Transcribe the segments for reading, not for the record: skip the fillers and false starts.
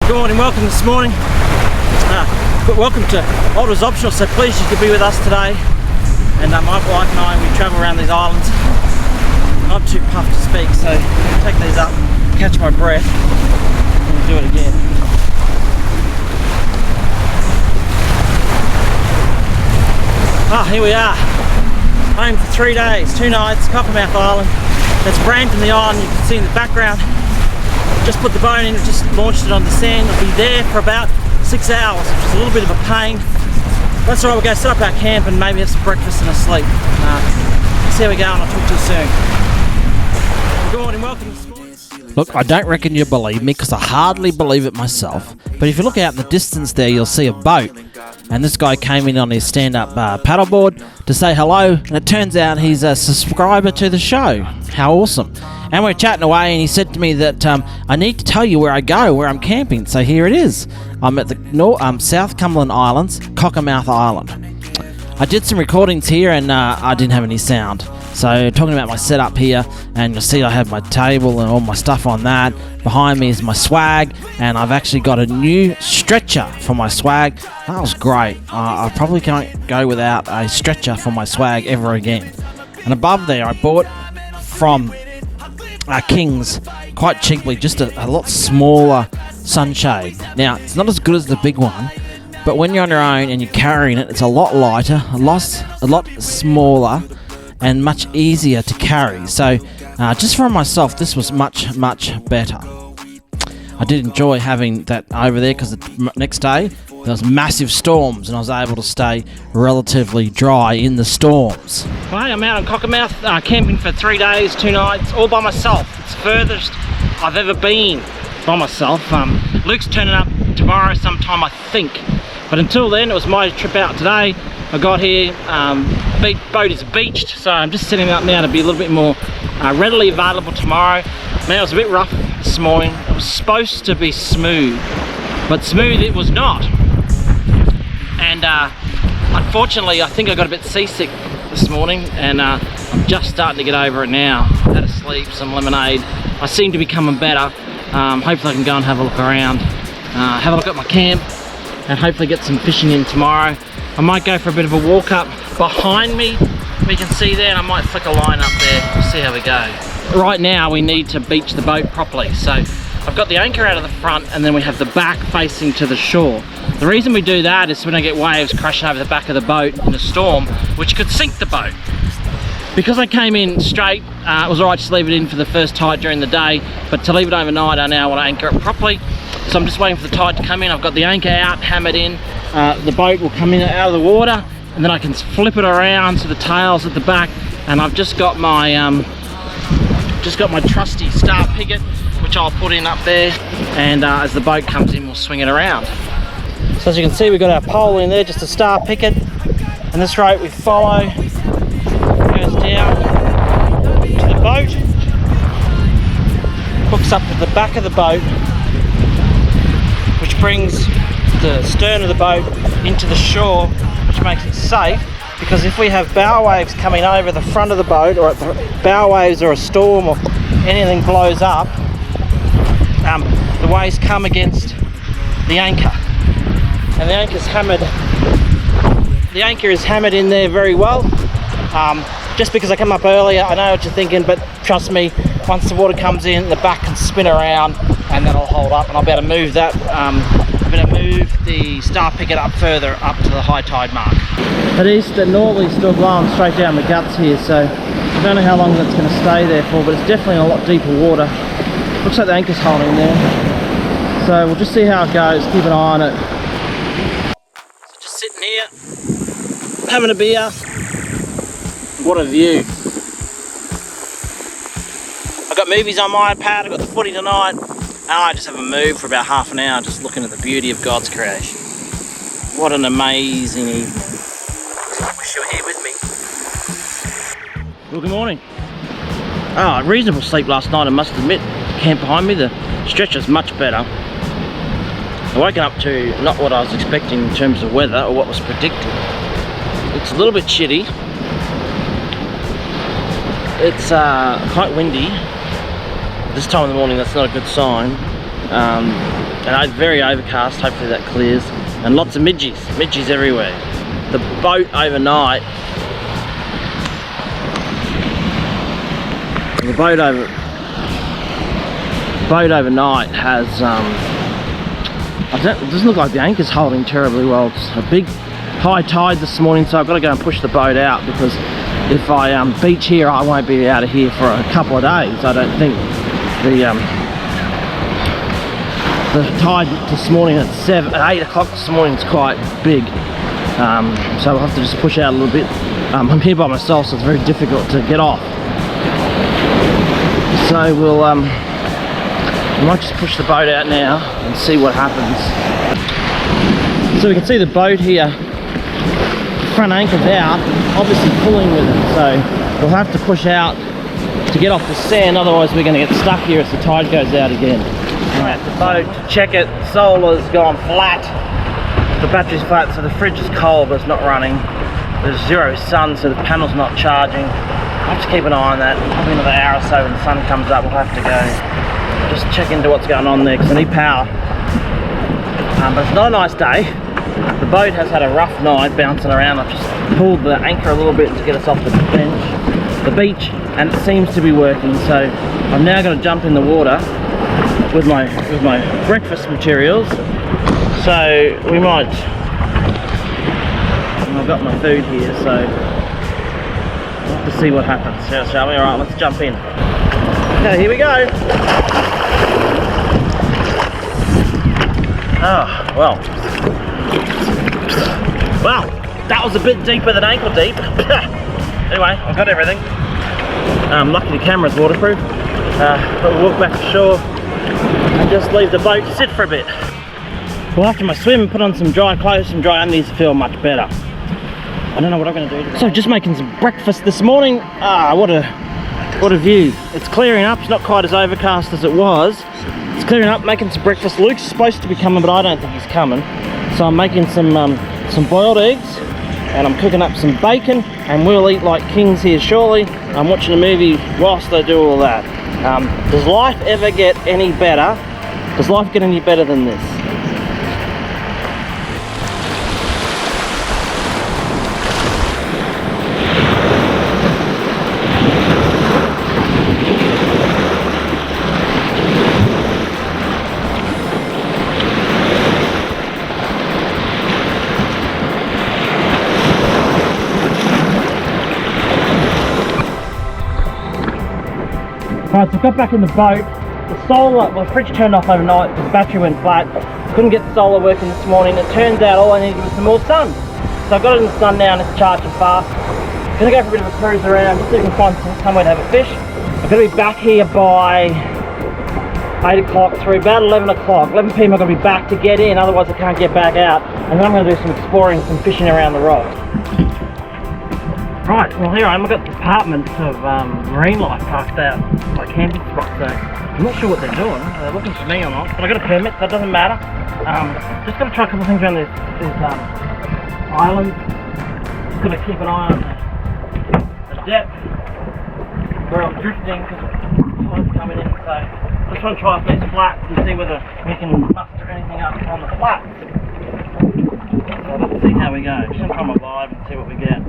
Good morning, welcome this morning. Welcome to Olders Optional, so pleased you could be with us today. And my wife and I, we travel around these islands. I'm too puffed to speak, so take these up, catch my breath, and do it again. Here we are, home for 3 days, 2 nights, Cockermouth Island. That's Brampton, the island you can see in the background. Just put the boat in, just launched it on the sand. It'll be there for about 6 hours, which is a little bit of a pain. That's all right, we'll go set up our camp and maybe have some breakfast and a sleep. See how we go, and I'll talk to you soon. Good morning, welcome this morning. Look, I don't reckon you believe me because I hardly believe it myself. But if you look out in the distance there, you'll see a boat. And this guy came in on his stand-up paddleboard to say hello. And it turns out he's a subscriber to the show. How awesome. And we're chatting away and he said to me that I need to tell you where I go, where I'm camping. So here it is. I'm at the South Cumberland Islands, Cockermouth Island. I did some recordings here and I didn't have any sound. So talking about my setup here, and you'll see I have my table and all my stuff on that. Behind me is my swag, and I've actually got a new stretcher for my swag. That was great. I probably can't go without a stretcher for my swag ever again. And above there I bought from King's quite cheaply, just a lot smaller sunshade. Now it's not as good as the big one, but when you're on your own and you're carrying it, it's a lot lighter, a lot smaller, and much easier to carry. So just for myself, this was much better. I did enjoy having that over there because the next day there was massive storms and I was able to stay relatively dry in the storms. Well, hey, I'm out on Cockermouth, camping for 3 days, 2 nights, all by myself. It's the furthest I've ever been by myself. Luke's turning up tomorrow sometime, I think. But until then, it was my trip out today. I got here, boat is beached, so I'm just setting up now to be a little bit more readily available tomorrow. Man, it was a bit rough this morning. It was supposed to be smooth, but smooth it was not. And unfortunately, I think I got a bit seasick this morning, and I'm just starting to get over it now. Had a sleep, some lemonade. I seem to be coming better. Hopefully I can go and have a look around, have a look at my camp, and hopefully get some fishing in tomorrow. I might go for a bit of a walk up behind me. We can see there, and I might flick a line up there. We'll see how we go. Right now we need to beach the boat properly. So I've got the anchor out of the front and then we have the back facing to the shore. The reason we do that is so we don't get waves crashing over the back of the boat in a storm, which could sink the boat. Because I came in straight, it was alright to leave it in for the first tide during the day, but to leave it overnight I now want to anchor it properly. So I'm just waiting for the tide to come in. I've got the anchor out, hammered in. The boat will come in out of the water, and then I can flip it around so the tail's at the back. And I've just got my trusty star picket, which I'll put in up there. And as the boat comes in, we'll swing it around. So as you can see, we've got our pole in there, just a star picket. And this rope we follow goes down to the boat, hooks up to the back of the boat, which brings the stern of the boat into the shore, which makes it safe, because if we have bow waves coming over the front of the boat, or if the bow waves or a storm or anything blows up, the waves come against the anchor, and the anchor is hammered in there very well. Just because I come up earlier, I know what you're thinking, but trust me, once the water comes in, the back can spin around and that'll hold up, and I'll be able to move that. I'm going to move the star picket up further, up to the high tide mark. But east and northerly still blowing straight down the guts here, so I don't know how long that's going to stay there for, but it's definitely a lot deeper water. Looks like the anchor's holding there. So we'll just see how it goes, keep an eye on it. So just sitting here, having a beer. What a view. I've got movies on my iPad, I've got the footy tonight, and I just haven't moved for about half an hour just looking at the beauty of God's creation. What an amazing evening. I wish you were here with me. Well, good morning. A reasonable sleep last night, I must admit. Camp behind me, the stretcher's much better. I woken up to not what I was expecting in terms of weather or what was predicted. It's a little bit shitty. It's quite windy. This time of the morning, that's not a good sign. and it's very overcast. Hopefully that clears. And lots of midgies everywhere. The boat overnight. The boat overnight has it doesn't look like the anchor's holding terribly well. It's a big high tide this morning, so I've got to go and push the boat out, because if I beach here, I won't be out of here for a couple of days. I don't think the tide this morning at 8 o'clock this morning is quite big, so I'll have to just push out a little bit. I'm here by myself, so it's very difficult to get off. So we might just push the boat out now and see what happens. So we can see the boat here. The front anchor's out, obviously pulling with it. So we'll have to push out to get off the sand. Otherwise, we're going to get stuck here as the tide goes out again. Alright, the boat. Check it. Solar's gone flat. The battery's flat, so the fridge is cold, but it's not running. There's zero sun, so the panel's not charging. I'll just keep an eye on that. Probably another hour or so when the sun comes up, we'll have to go just check into what's going on there, because I need power. But it's not a nice day. The boat has had a rough night bouncing around. I've just pulled the anchor a little bit to get us off the beach, and it seems to be working. So I'm now going to jump in the water with my breakfast materials. So we might. I've got my food here, so we'll have to see what happens. Shall we? All right, let's jump in. Okay, here we go. Oh, well, that was a bit deeper than ankle deep. Anyway, I've got everything. Lucky the camera's waterproof. But we'll walk back to shore and just leave the boat sit for a bit. Well, after my swim, put on some dry clothes, some dry undies to feel much better. I don't know what I'm going to do today. So just making some breakfast this morning. What a view. It's clearing up. It's not quite as overcast as it was. It's clearing up, making some breakfast. Luke's supposed to be coming, but I don't think he's coming. So I'm making some boiled eggs, and I'm cooking up some bacon, and we'll eat like kings here shortly. I'm watching a movie whilst I do all that. Does life ever get any better? Does life get any better than this? Alright, so I got back in the boat. The solar, well, the fridge turned off overnight because the battery went flat. Couldn't get the solar working this morning. It turns out all I needed was some more sun. So I got it in the sun now and it's charging fast. Gonna go for a bit of a cruise around just so we can find somewhere to have a fish. I've got to be back here by 8 o'clock through about 11 o'clock. 11 p.m. I've got to be back to get in, otherwise I can't get back out. And then I'm going to do some exploring, some fishing around the rocks. Right, well here I am. I've got departments of marine life parked out by camping spots, so I'm not sure what they're doing. They're looking for me or not, but I got a permit, so it doesn't matter. Just got to try a couple of things around these islands. Just got to keep an eye on the depth where I'm drifting because the tide's coming in. So just want to try off these flats and see whether we can muster anything up on the flats. So let's see how we go. Just gonna try my vibe and see what we get.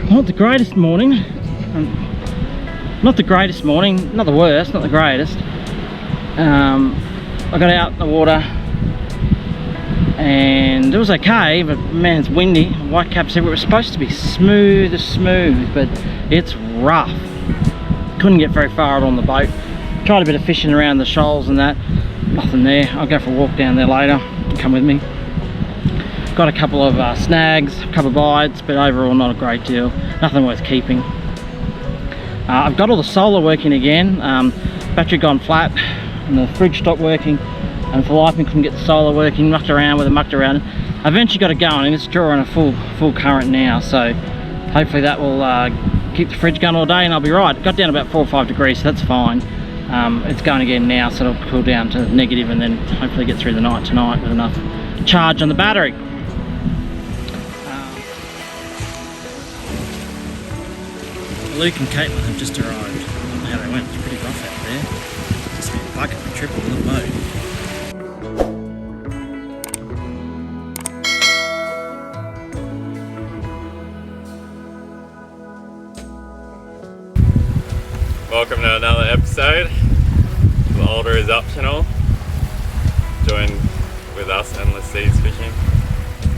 Not the greatest morning, not the greatest morning, not the worst, not the greatest. I got out in the water and it was okay, but man, it's windy, white caps everywhere. It was supposed to be smooth, but it's rough. Couldn't get very far on the boat. Tried a bit of fishing around the shoals and that. Nothing there. I'll go for a walk down there later. Come with me. Got a couple of snags, a couple of bites, but overall not a great deal. Nothing worth keeping. I've got all the solar working again. Battery gone flat and the fridge stopped working, and for life I couldn't get the solar working. Mucked around with it, mucked around. I eventually got it going and it's drawing a full current now, so hopefully that will keep the fridge going all day and I'll be right. It got down about 4 or 5 degrees, so that's fine. It's going again now, so it'll cool down to negative and then hopefully get through the night tonight with enough charge on the battery. Luke and Caitlin have just arrived. I don't know how they went. It's pretty rough out there. Just been bucket and triple with a boat. Welcome to another episode. The older is optional. Join with us Endless Seas Fishing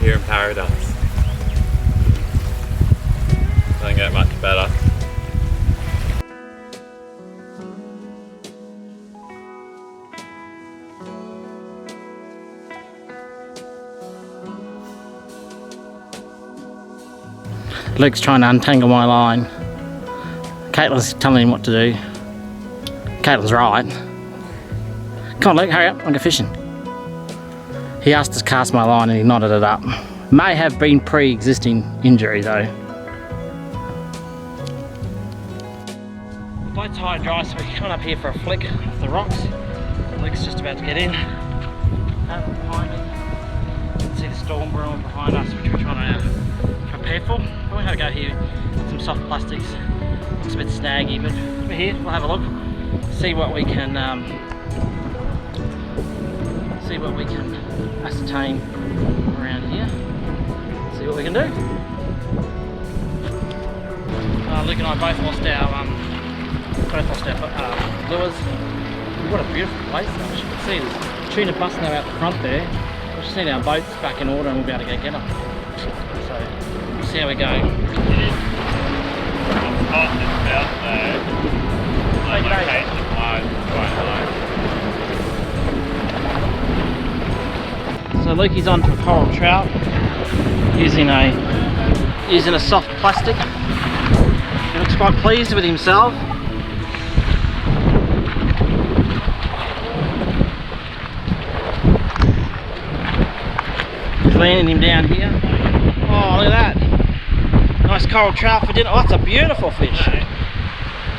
here in paradise. Doesn't get much better. Luke's trying to untangle my line. Caitlin's telling him what to do. Caitlin's right. Come on Luke, hurry up, I'll go fishing. He asked us to cast my line and he knotted it up. May have been pre-existing injury though. The boat's high and dry, so we're coming up here for a flick off the rocks. Luke's just about to get in. Behind me. You can see the storm brewing behind us, which we're trying to prepare for. We're going to go here with some soft plastics. Looks a bit snaggy, but we're here. We'll have a look, see what we can ascertain around here. See what we can do. Luke and I both lost our lures. What a beautiful place though. As you can see, there's tuna busting out the front there. We've just seen our boats back in order and we'll be able to go get them. So we'll see how we go. So Lukey's on to a coral trout using a soft plastic. He looks quite pleased with himself. He's landing him down here. Oh, look at that. Nice coral trout for dinner. Oh, that's a beautiful fish. Hey,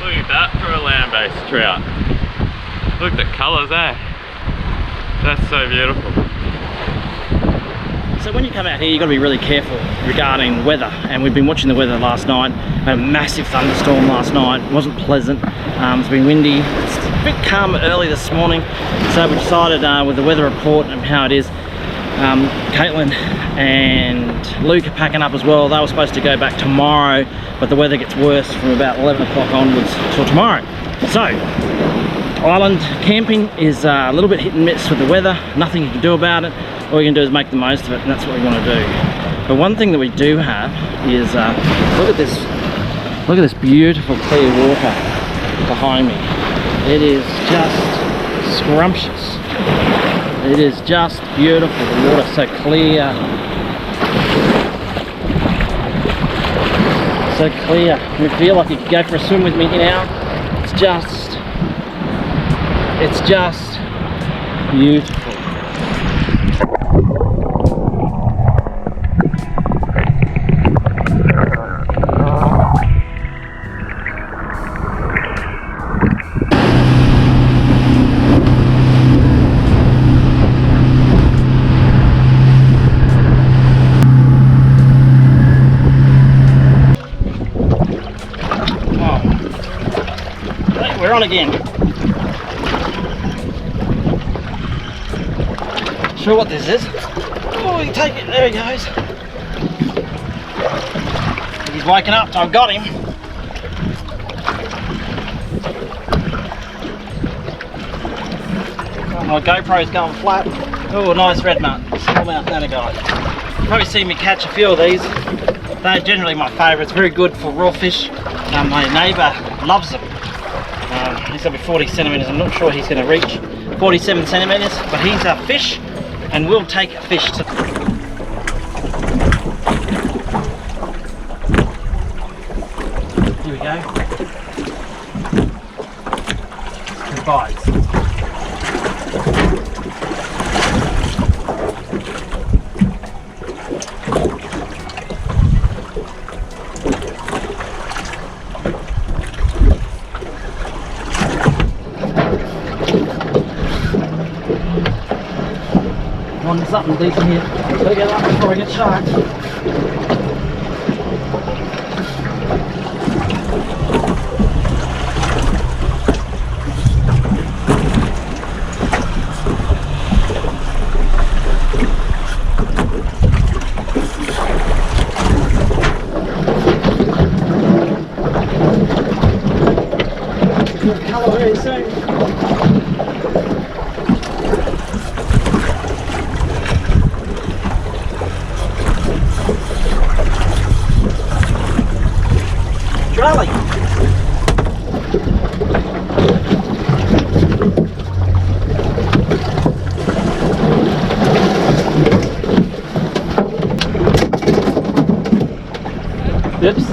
look at that for a land-based trout. Look at the colours, eh? That's so beautiful. So when you come out here, you've got to be really careful regarding weather. And we've been watching the weather last night. Had a massive thunderstorm last night. It wasn't pleasant. It's been windy. It's a bit calm early this morning. So we decided with the weather report and how it is, Caitlin and Luke are packing up as well. They were supposed to go back tomorrow, but the weather gets worse from about 11 o'clock onwards till tomorrow. So, island camping is a little bit hit and miss with the weather. Nothing you can do about it. All you can do is make the most of it, and that's what we want to do. But one thing that we do have is, look at this beautiful clear water behind me. It is just scrumptious. It is just beautiful. The water's so clear. So clear. You feel like you could go for a swim with me now. It's just beautiful. We're on again. Sure what this is? Oh, you take it. There he goes. He's waking up, so I've got him. Oh, my GoPro's going flat. Oh, nice red nut. Smallmouth nanny guy. You've probably seen me catch a few of these. They're generally my favourites. Very good for raw fish. My neighbour loves them. He's going to be 40 centimetres. I'm not sure he's going to reach 47 centimetres, but he's a fish and we'll take fish to... Here we go. 2 bites. Want something decent here. Gotta get up before I get sharked. Good colour very soon. Trevally. Oops.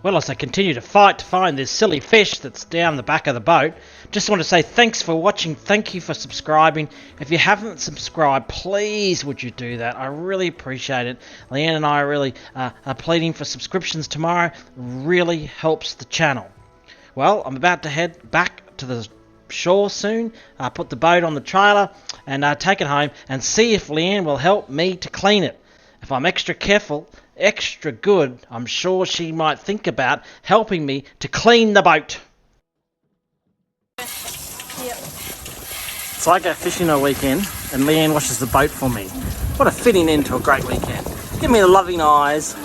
Well, as I continue to fight to find this silly fish that's down the back of the boat, just want to say thanks for watching, thank you for subscribing. If you haven't subscribed, please would you do that? I really appreciate it. Leanne and I really are pleading for subscriptions tomorrow. Really helps the channel. Well, I'm about to head back to the shore soon, put the boat on the trailer and take it home and see if Leanne will help me to clean it. If I'm extra careful, extra good, I'm sure she might think about helping me to clean the boat. Yep. So I go fishing a weekend and Leanne washes the boat for me. What a fitting end to a great weekend. Give me the loving eyes.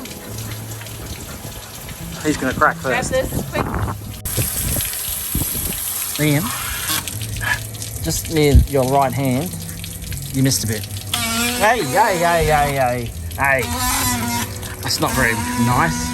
He's going to crack Grab first. this quick. Leanne, just near your right hand, you missed a bit. Hey, hey, hey, hey, hey, hey. That's not very nice.